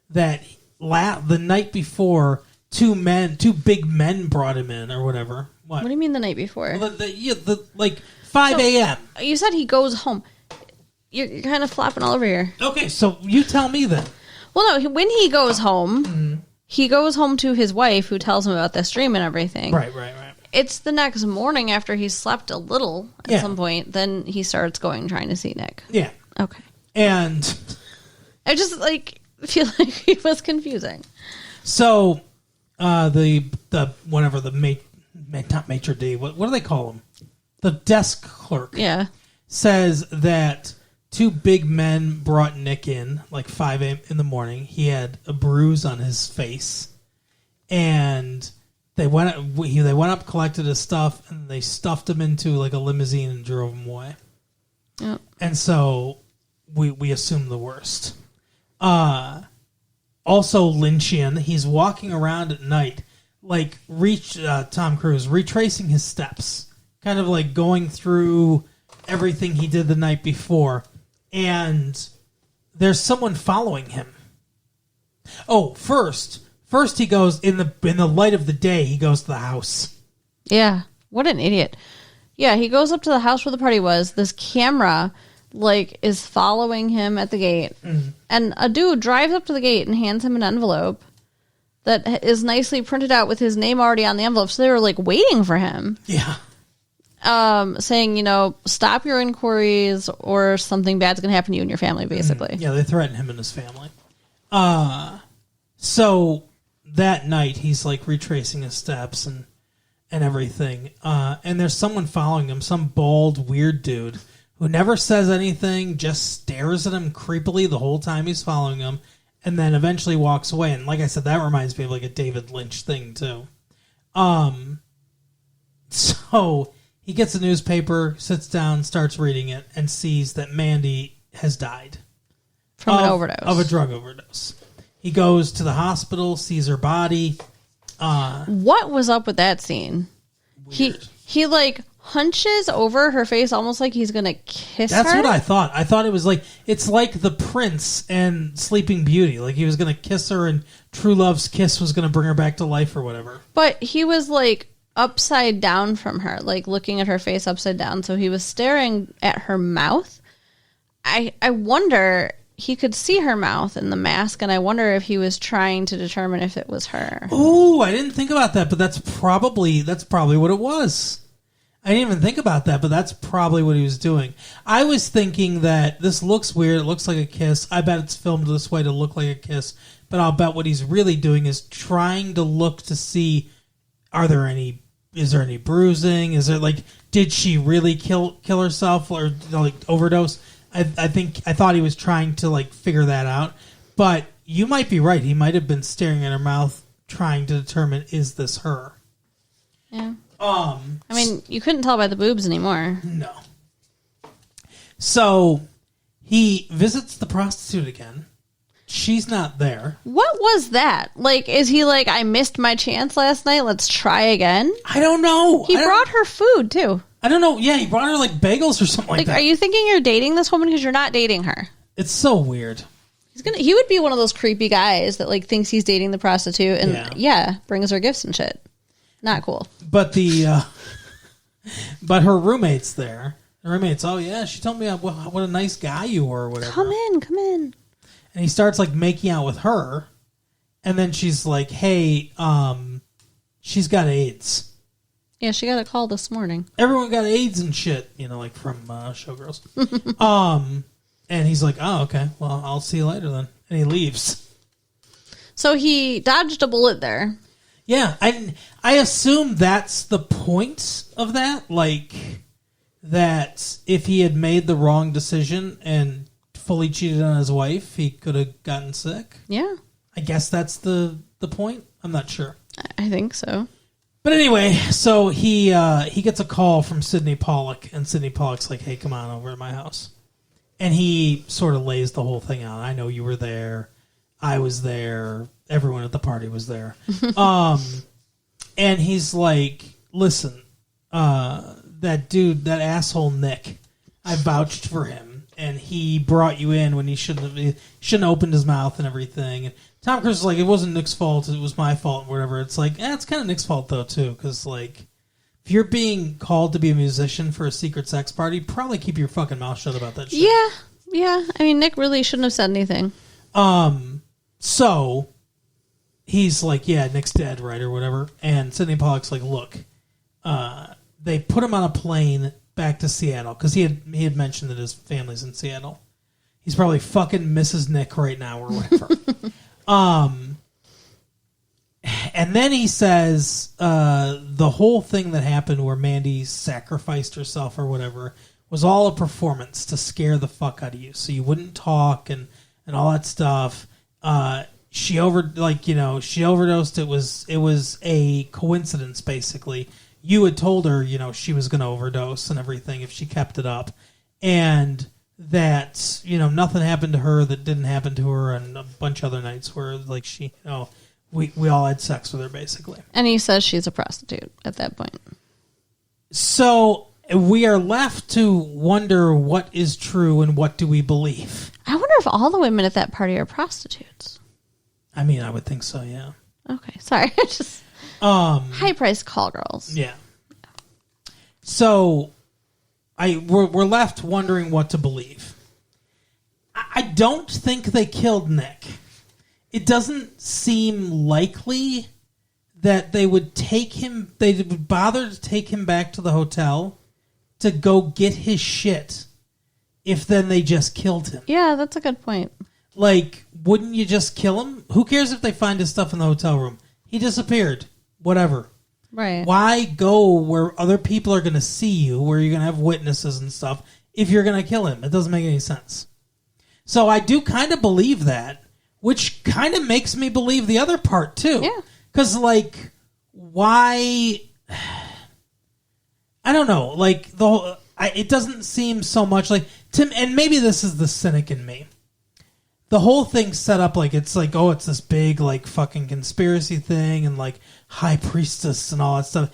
That the night before, two big men brought him in or whatever. What do you mean the night before? Well, like 5 a.m. You said he goes home. You're kind of flopping all over here. Okay, so you tell me then. Well, no, when he goes home, he goes home to his wife who tells him about this dream and everything. Right. It's the next morning after he's slept a little at some point, then he starts trying to see Nick. Yeah. Okay. And I just feel like it was confusing. So not maitre d', what do they call him? The desk clerk. Yeah. Says that two big men brought Nick in like 5 a.m. in the morning. He had a bruise on his face, and they went up, collected his stuff, and they stuffed him into like a limousine and drove him away. Yep. And so we assume the worst. Also Lynchian, he's walking around at night, like Tom Cruise, retracing his steps, kind of like going through everything he did the night before, and there's someone following him. Oh, first he goes in the light of the day. He goes to the house. Yeah, what an idiot. Yeah, he goes up to the house where the party was. This camera is following him at the gate, and a dude drives up to the gate and hands him an envelope that is nicely printed out with his name already on the envelope. So they were waiting for him. Yeah. saying, stop your inquiries or something bad's going to happen to you and your family, basically. Yeah, they threaten him and his family. So that night, he's like retracing his steps and everything. And there's someone following him, some bald, weird dude who never says anything, just stares at him creepily the whole time he's following him, and then eventually walks away. And like I said, that reminds me of like a David Lynch thing too. So he gets a newspaper, sits down, starts reading it, and sees that Mandy has died From an overdose. Of a drug overdose. He goes to the hospital, sees her body. What was up with that scene? Weird. He like hunches over her face almost like he's going to kiss her. That's what I thought. I thought it was like, it's like The Prince and Sleeping Beauty. Like he was going to kiss her and True Love's kiss was going to bring her back to life or whatever. But he was like upside down from her, like looking at her face upside down. So he was staring at her mouth. I wonder, he could see her mouth in the mask, and I wonder if he was trying to determine if it was her. Oh, I didn't think about that, but that's probably what it was. I didn't even think about that, but that's probably what he was doing. I was thinking that this looks weird. It looks like a kiss. I bet it's filmed this way to look like a kiss, but I'll bet what he's really doing is trying to look to see, is there any bruising? Is there like, did she really kill herself or like overdose? I thought he was trying to like figure that out, but you might be right. He might have been staring at her mouth, trying to determine, is this her? Yeah. I mean, you couldn't tell by the boobs anymore. No. So he visits the prostitute again. She's not there. What was that? Like, is he like, I missed my chance last night, let's try again? I don't know. He brought her food, too. I don't know. Yeah, he brought her like bagels or something like that. Are you thinking you're dating this woman because you're not dating her? It's so weird. He would be one of those creepy guys that like thinks he's dating the prostitute and brings her gifts and shit. Not cool. But but her roommate's there. The roommate's, oh yeah, she told me what a nice guy you were or whatever. Come in. And he starts like making out with her, and then she's like, hey, she's got AIDS. Yeah, she got a call this morning. Everyone got AIDS and shit, like from Showgirls. And he's like, oh, okay, well, I'll see you later then. And he leaves. So he dodged a bullet there. Yeah, I assume that's the point of that. Like, that if he had made the wrong decision and fully cheated on his wife, he could have gotten sick. Yeah. I guess that's the point. I'm not sure. I think so. But anyway, so he gets a call from Sidney Pollack, and Sidney Pollack's like, hey, come on over to my house. And he sort of lays the whole thing out. I know you were there. I was there. Everyone at the party was there. And he's like, listen, that dude, that asshole Nick, I vouched for him, and he brought you in when he shouldn't have opened his mouth and everything. And Tom Cruise is like, it wasn't Nick's fault, it was my fault, whatever. It's like, it's kind of Nick's fault, though, too, because, like, if you're being called to be a musician for a secret sex party, probably keep your fucking mouth shut about that shit. Yeah. I mean, Nick really shouldn't have said anything. So he's like, yeah, Nick's dead, right, or whatever. And Sidney Pollack's like, look, they put him on a plane back to Seattle, because he had mentioned that his family's in Seattle. He's probably fucking Mrs. Nick right now or whatever. And then he says the whole thing that happened where Mandy sacrificed herself or whatever was all a performance to scare the fuck out of you, so you wouldn't talk and all that stuff. She overdosed. It was a coincidence, basically. You had told her, she was going to overdose and everything if she kept it up, and that nothing happened to her that didn't happen to her, and a bunch of other nights where like she, we all had sex with her basically. And he says she's a prostitute at that point. So we are left to wonder what is true and what do we believe. I wonder if all the women at that party are prostitutes. I mean, I would think so, yeah. Okay, sorry. Just high-priced call girls. Yeah. So we're left wondering what to believe. I don't think they killed Nick. It doesn't seem likely that they would bother to take him back to the hotel to go get his shit if then they just killed him? Yeah, that's a good point. Like, wouldn't you just kill him? Who cares if they find his stuff in the hotel room? He disappeared. Whatever. Right. Why go where other people are going to see you, where you're going to have witnesses and stuff, if you're going to kill him? It doesn't make any sense. So I do kind of believe that, which kind of makes me believe the other part, too. Yeah. Because, like, why... I don't know. Like, it doesn't seem so much like... Tim, and maybe this is the cynic in me. The whole thing's set up like it's like, oh, it's this big, like, fucking conspiracy thing and, like, high priestess and all that stuff.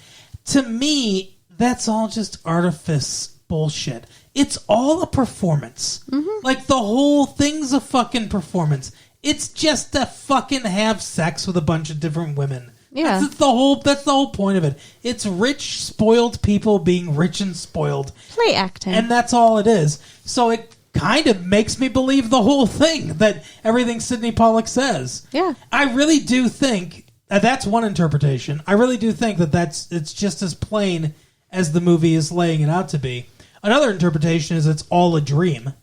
To me, that's all just artifice bullshit. It's all a performance. Mm-hmm. Like, the whole thing's a fucking performance. It's just to fucking have sex with a bunch of different women. Yeah. That's the whole point of it. It's rich, spoiled people being rich and spoiled. Play acting. And that's all it is. So it kind of makes me believe the whole thing, that everything Sidney Pollack says. Yeah. I really do think, that's one interpretation. I really do think it's just as plain as the movie is laying it out to be. Another interpretation is it's all a dream.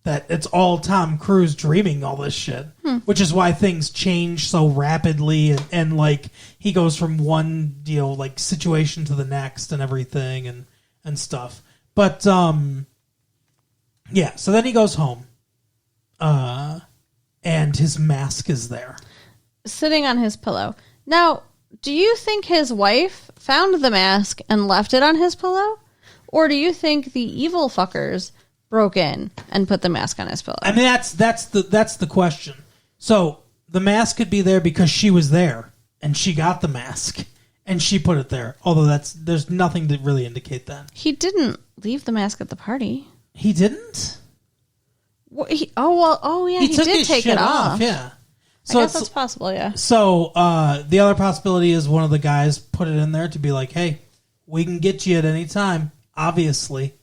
That it's all Tom Cruise dreaming all this shit. Which is why things change so rapidly and like he goes from one, like situation to the next and everything and stuff. But yeah, so then he goes home. And his mask is there. Sitting on his pillow. Now, do you think his wife found the mask and left it on his pillow? Or do you think the evil fuckers broke in and put the mask on his pillow? I mean, that's the question. So the mask could be there because she was there and she got the mask and she put it there. Although there's nothing to really indicate that. He didn't leave the mask at the party. He didn't? He did take it off. Yeah. So I guess that's possible, yeah. So the other possibility is one of the guys put it in there to be like, hey, we can get you at any time. Obviously.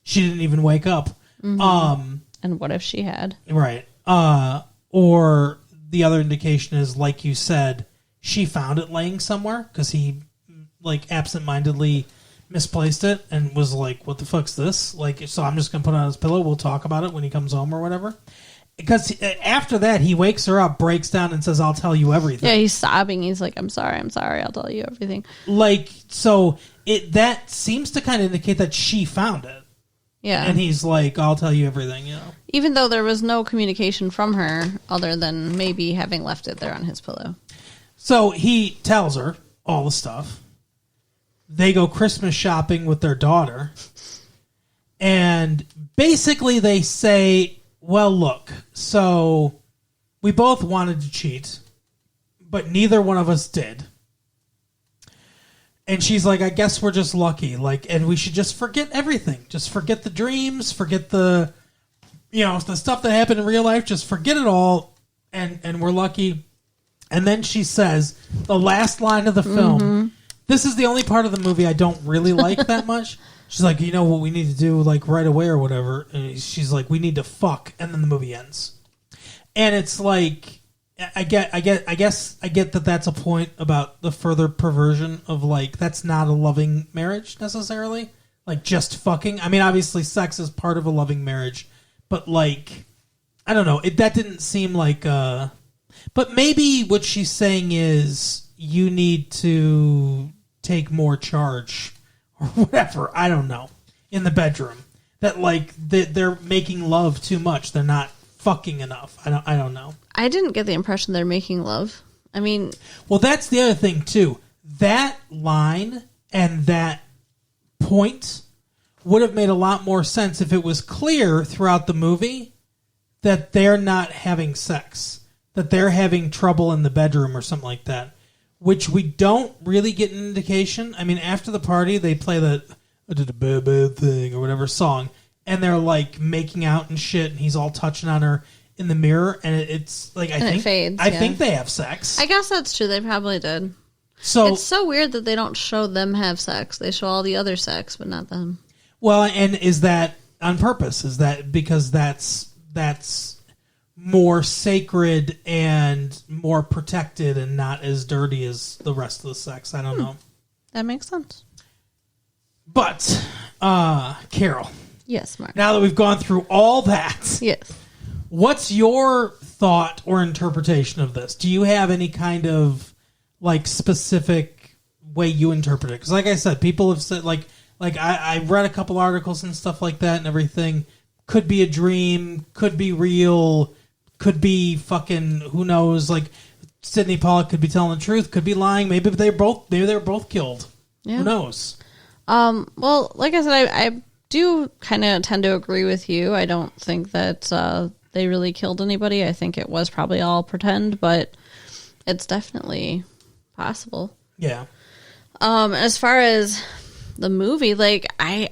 She didn't even wake up. Mm-hmm. And what if she had? Right. Or the other indication is, like you said, she found it laying somewhere because he, like, absentmindedly misplaced it and was like, what the fuck's this? Like, so I'm just going to put it on his pillow. We'll talk about it when he comes home or whatever. Because after that, he wakes her up, breaks down, and says, I'll tell you everything. Yeah, he's sobbing. He's like, I'm sorry, I'll tell you everything. Like, so that seems to kind of indicate that she found it. Yeah. And he's like, I'll tell you everything, Even though there was no communication from her other than maybe having left it there on his pillow. So he tells her all the stuff. They go Christmas shopping with their daughter. And basically they say, well, look, so we both wanted to cheat, but neither one of us did. And she's like, I guess we're just lucky. Like, and we should just forget everything. Just forget the dreams, forget the stuff that happened in real life. Just forget it all. And we're lucky. And then she says the last line of the film. Mm-hmm. This is the only part of the movie I don't really like that much. She's like, you know what we need to do, like, right away or whatever. And she's like, we need to fuck. And then the movie ends. And it's like, I guess that that's a point about the further perversion of, like, that's not a loving marriage necessarily. Like, just fucking. I mean, obviously sex is part of a loving marriage, but, like, I don't know. That didn't seem like, but maybe what she's saying is you need to take more charge or whatever. I don't know. In the bedroom. That, like, they're making love too much. They're not fucking enough. I don't know. I didn't get the impression they're making love. I mean... Well, that's the other thing, too. That line and that point would have made a lot more sense if it was clear throughout the movie that they're not having sex. That they're having trouble in the bedroom or something like that. Which we don't really get an indication. I mean, after the party, they play the I did a bad, bad thing or whatever song. And they're, like, making out and shit, and he's all touching on her in the mirror, and it's like, I think they have sex. I guess that's true. They probably did. So it's so weird that they don't show them have sex. They show all the other sex, but not them. Well, and is that on purpose? Is that because that's more sacred and more protected and not as dirty as the rest of the sex? I don't know. That makes sense. But Carol, Yes, Mark. now that we've gone through all that, Yes. what's your thought or interpretation of this? Do you have any kind of like specific way you interpret it? Because like I said, people have said like I read a couple articles and stuff like that and everything. Could be a dream, could be real, could be fucking who knows. Like Sidney Pollack could be telling the truth, could be lying. Maybe they were both killed. Yeah. Who knows? Well, like I said, I do kind of tend to agree with you. I don't think that they really killed anybody. I think it was probably all pretend, but it's definitely possible. Yeah. As far as the movie, like I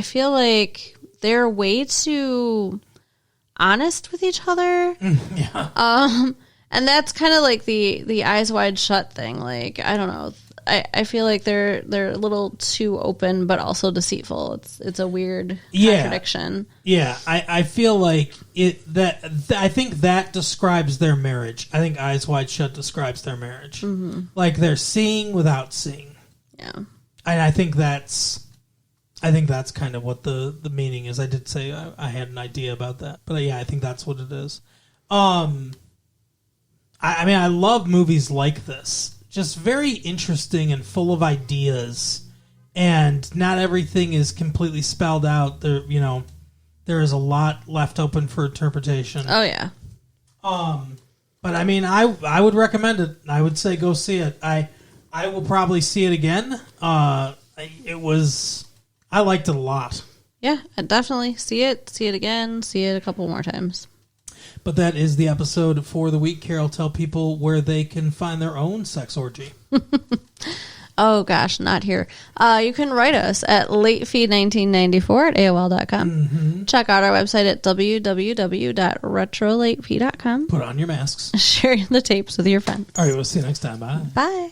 feel like they're way too honest with each other. Yeah. And that's kind of like the Eyes Wide Shut thing. Like, I don't know. I feel like they're a little too open, but also deceitful. It's a weird contradiction. Yeah, I feel like I think that describes their marriage. I think Eyes Wide Shut describes their marriage. Mm-hmm. Like they're seeing without seeing. Yeah. And I think that's kind of what the meaning is. I did say I had an idea about that, but yeah, I think that's what it is. I mean, I love movies like this. Just very interesting and full of ideas, and not everything is completely spelled out. There is a lot left open for interpretation. Oh yeah. But I mean, I would recommend it. I would say go see it. I will probably see it again. I liked it a lot. Yeah, I definitely see it again, see it a couple more times. But that is the episode for the week. Carol, tell people where they can find their own sex orgy. Oh, gosh, not here. You can write us at latefee1994 at AOL.com. Mm-hmm. Check out our website at www.retrolatefee.com. Put on your masks. Share the tapes with your friends. All right, we'll see you next time. Bye. Bye.